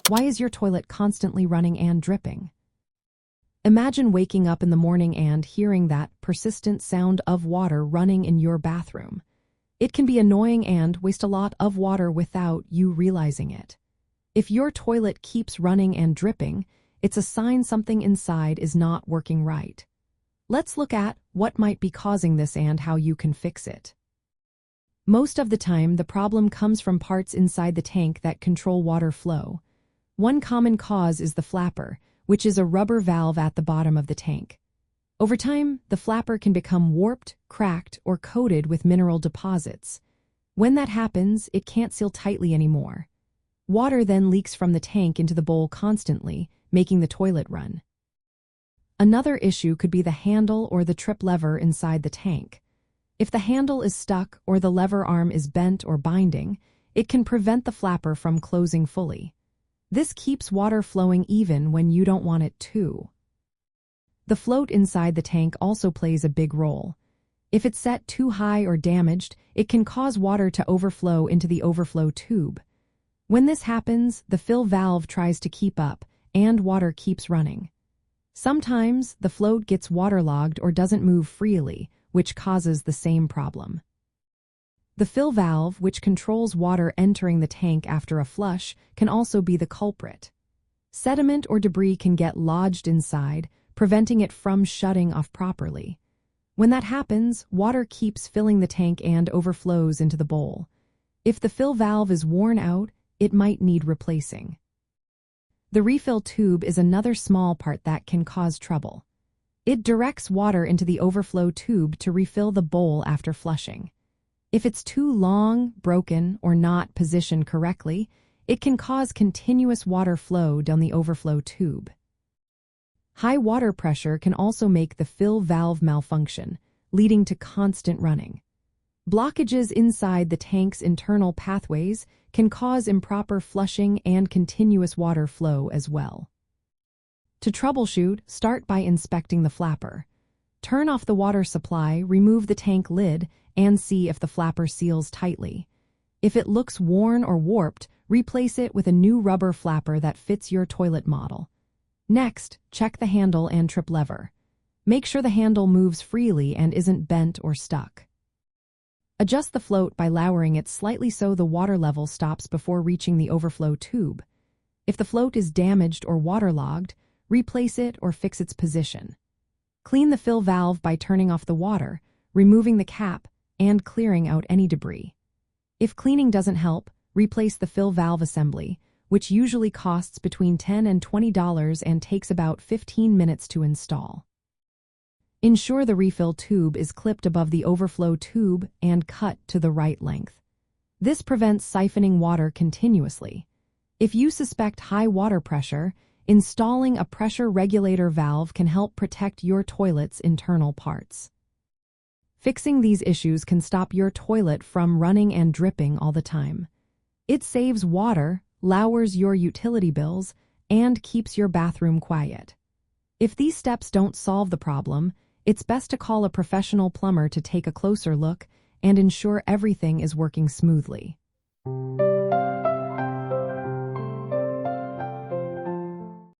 Why is your toilet constantly running and dripping? Imagine waking up in the morning and hearing that persistent sound of water running in your bathroom. It can be annoying and waste a lot of water without you realizing it. If your toilet keeps running and dripping, it's a sign something inside is not working right. Let's look at what might be causing this and how you can fix it. Most of the time, the problem comes from parts inside the tank that control water flow. One common cause is the flapper, which is a rubber valve at the bottom of the tank. Over time, the flapper can become warped, cracked, or coated with mineral deposits. When that happens, it can't seal tightly anymore. Water then leaks from the tank into the bowl constantly, making the toilet run. Another issue could be the handle or the trip lever inside the tank. If the handle is stuck or the lever arm is bent or binding, it can prevent the flapper from closing fully. This keeps water flowing even when you don't want it to. The float inside the tank also plays a big role. If it's set too high or damaged, it can cause water to overflow into the overflow tube. When this happens, the fill valve tries to keep up, and water keeps running. Sometimes, the float gets waterlogged or doesn't move freely, which causes the same problem. The fill valve, which controls water entering the tank after a flush, can also be the culprit. Sediment or debris can get lodged inside, preventing it from shutting off properly. When that happens, water keeps filling the tank and overflows into the bowl. If the fill valve is worn out, it might need replacing. The refill tube is another small part that can cause trouble. It directs water into the overflow tube to refill the bowl after flushing. If it's too long, broken, or not positioned correctly, it can cause continuous water flow down the overflow tube. High water pressure can also make the fill valve malfunction, leading to constant running. Blockages inside the tank's internal pathways can cause improper flushing and continuous water flow as well. To troubleshoot, start by inspecting the flapper. Turn off the water supply, remove the tank lid, and see if the flapper seals tightly. If it looks worn or warped, replace it with a new rubber flapper that fits your toilet model. Next, check the handle and trip lever. Make sure the handle moves freely and isn't bent or stuck. Adjust the float by lowering it slightly so the water level stops before reaching the overflow tube. If the float is damaged or waterlogged, replace it or fix its position. Clean the fill valve by turning off the water, removing the cap, and clearing out any debris. If cleaning doesn't help, replace the fill valve assembly, which usually costs between $10 and $20 and takes about 15 minutes to install. Ensure the refill tube is clipped above the overflow tube and cut to the right length. This prevents siphoning water continuously. If you suspect high water pressure, installing a pressure regulator valve can help protect your toilet's internal parts. Fixing these issues can stop your toilet from running and dripping all the time. It saves water, lowers your utility bills, and keeps your bathroom quiet. If these steps don't solve the problem, it's best to call a professional plumber to take a closer look and ensure everything is working smoothly.